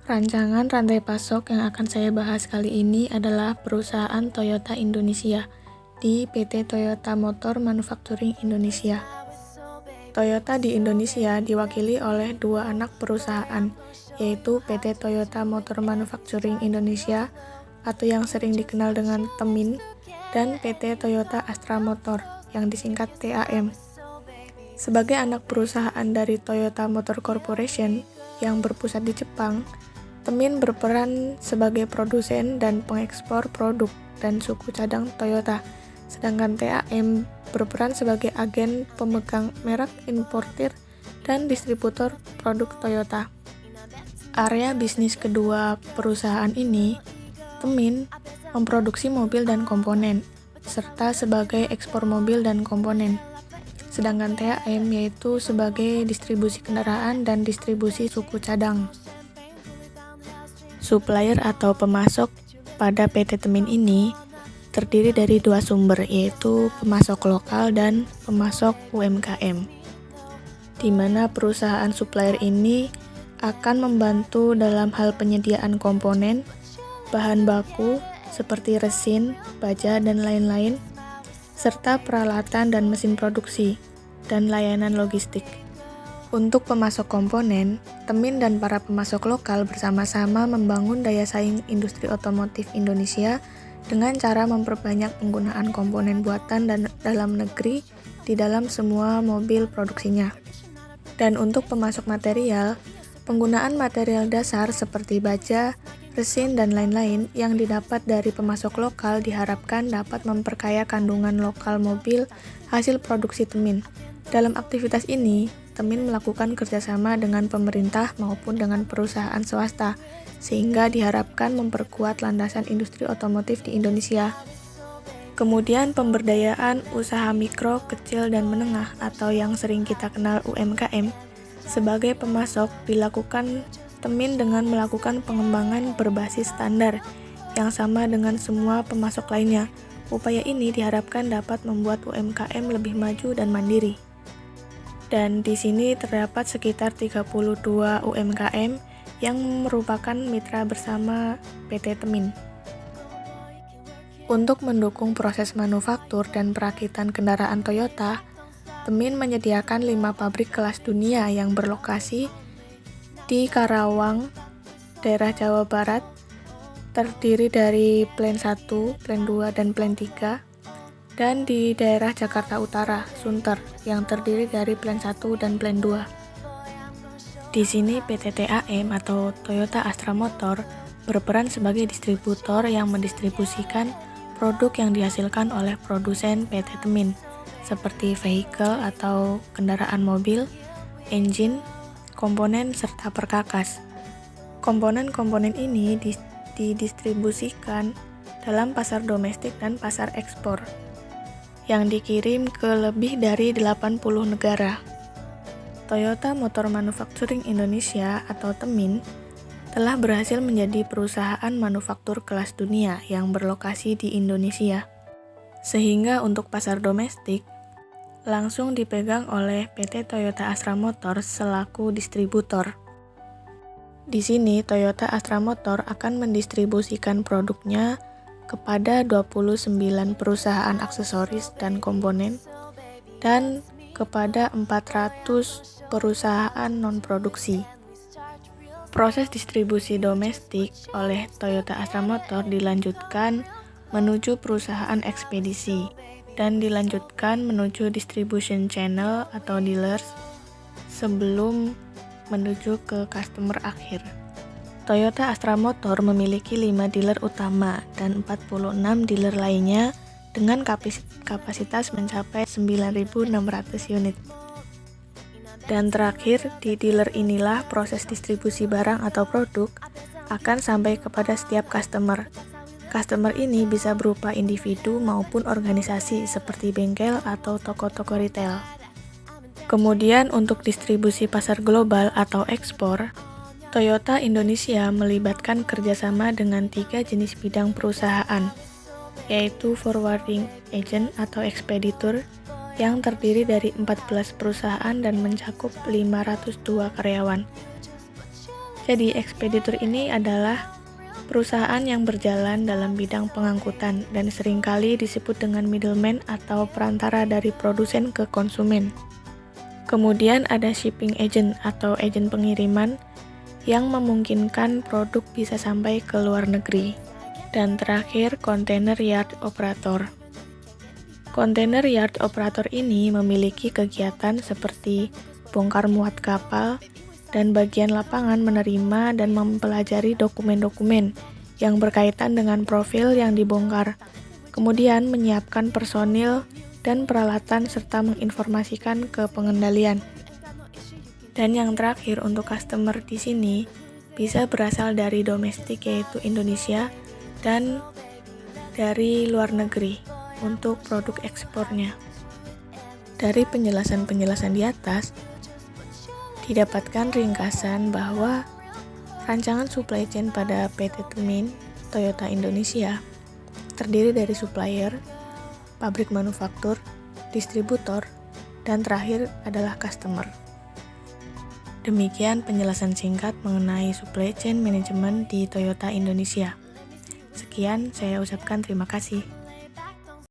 Rancangan rantai pasok yang akan saya bahas kali ini adalah perusahaan Toyota Indonesia di PT Toyota Motor Manufacturing Indonesia. Toyota di Indonesia diwakili oleh dua anak perusahaan, yaitu PT Toyota Motor Manufacturing Indonesia atau yang sering dikenal dengan TEMIN, dan PT Toyota Astra Motor yang disingkat TAM. Sebagai anak perusahaan dari Toyota Motor Corporation yang berpusat di Jepang, TEMIN berperan sebagai produsen dan pengekspor produk dan suku cadang Toyota, sedangkan TAM berperan sebagai agen pemegang merek, importir, dan distributor produk Toyota. Area bisnis kedua perusahaan ini, TEMIN memproduksi mobil dan komponen, serta sebagai ekspor mobil dan komponen. Sedangkan TAM yaitu sebagai distribusi kendaraan dan distribusi suku cadang. Supplier atau pemasok pada PT TEMIN ini terdiri dari dua sumber, yaitu pemasok lokal dan pemasok UMKM, di mana perusahaan supplier ini akan membantu dalam hal penyediaan komponen, bahan baku seperti resin, baja, dan lain-lain, serta peralatan dan mesin produksi, dan layanan logistik. Untuk pemasok komponen, TEMIN dan para pemasok lokal bersama-sama membangun daya saing industri otomotif Indonesia dengan cara memperbanyak penggunaan komponen buatan dan dalam negeri di dalam semua mobil produksinya. Dan untuk pemasok material, penggunaan material dasar seperti baja, resin, dan lain-lain yang didapat dari pemasok lokal diharapkan dapat memperkaya kandungan lokal mobil hasil produksi TEMIN. Dalam aktivitas ini, TEMIN melakukan kerjasama dengan pemerintah maupun dengan perusahaan swasta, sehingga diharapkan memperkuat landasan industri otomotif di Indonesia. Kemudian pemberdayaan usaha mikro, kecil, dan menengah atau yang sering kita kenal UMKM. Sebagai pemasok, dilakukan TEMIN dengan melakukan pengembangan berbasis standar yang sama dengan semua pemasok lainnya. Upaya ini diharapkan dapat membuat UMKM lebih maju dan mandiri. Dan di sini terdapat sekitar 32 UMKM yang merupakan mitra bersama PT TEMIN. Untuk mendukung proses manufaktur dan perakitan kendaraan Toyota, TEMIN menyediakan 5 pabrik kelas dunia yang berlokasi di Karawang, daerah Jawa Barat, terdiri dari Plan 1, Plan 2, dan Plan 3, dan di daerah Jakarta Utara, Sunter, yang terdiri dari Plan 1 dan Plan 2. Di sini PT TAM atau Toyota Astra Motor berperan sebagai distributor yang mendistribusikan produk yang dihasilkan oleh produsen PT TEMIN, seperti vehicle atau kendaraan mobil, engine, komponen, serta perkakas. Komponen-komponen ini didistribusikan dalam pasar domestik dan pasar ekspor, yang dikirim ke lebih dari 80 negara. Toyota Motor Manufacturing Indonesia atau TEMIN telah berhasil menjadi perusahaan manufaktur kelas dunia yang berlokasi di Indonesia, sehingga untuk pasar domestik langsung dipegang oleh PT Toyota Astra Motor selaku distributor. Di sini Toyota Astra Motor akan mendistribusikan produknya kepada 29 perusahaan aksesoris dan komponen, dan kepada 400 perusahaan non-produksi. Proses distribusi domestik oleh Toyota Astra Motor dilanjutkan menuju perusahaan ekspedisi, dan dilanjutkan menuju distribution channel atau dealers, sebelum menuju ke customer akhir. Toyota Astra Motor memiliki 5 dealer utama dan 46 dealer lainnya dengan kapasitas mencapai 9.600 unit. Dan terakhir, di dealer inilah proses distribusi barang atau produk akan sampai kepada setiap customer. Customer ini bisa berupa individu maupun organisasi seperti bengkel atau toko-toko retail. Kemudian untuk distribusi pasar global atau ekspor, Toyota Indonesia melibatkan kerjasama dengan 3 jenis bidang perusahaan, yaitu forwarding agent atau ekspeditur, yang terdiri dari 14 perusahaan dan mencakup 502 karyawan. Jadi, ekspeditur ini adalah perusahaan yang berjalan dalam bidang pengangkutan dan seringkali disebut dengan middleman atau perantara dari produsen ke konsumen. Kemudian ada shipping agent atau agen pengiriman yang memungkinkan produk bisa sampai ke luar negeri. Dan terakhir, container yard operator. Container yard operator ini memiliki kegiatan seperti bongkar muat kapal dan bagian lapangan menerima dan mempelajari dokumen-dokumen yang berkaitan dengan profil yang dibongkar, kemudian menyiapkan personil dan peralatan serta menginformasikan ke pengendalian. Dan yang terakhir untuk customer di sini bisa berasal dari domestik yaitu Indonesia dan dari luar negeri untuk produk ekspornya. Dari penjelasan-penjelasan di atas, didapatkan ringkasan bahwa rancangan supply chain pada PT Temin Toyota Indonesia terdiri dari supplier, pabrik manufaktur, distributor, dan terakhir adalah customer. Demikian penjelasan singkat mengenai supply chain management di Toyota Indonesia. Sekian, saya ucapkan terima kasih.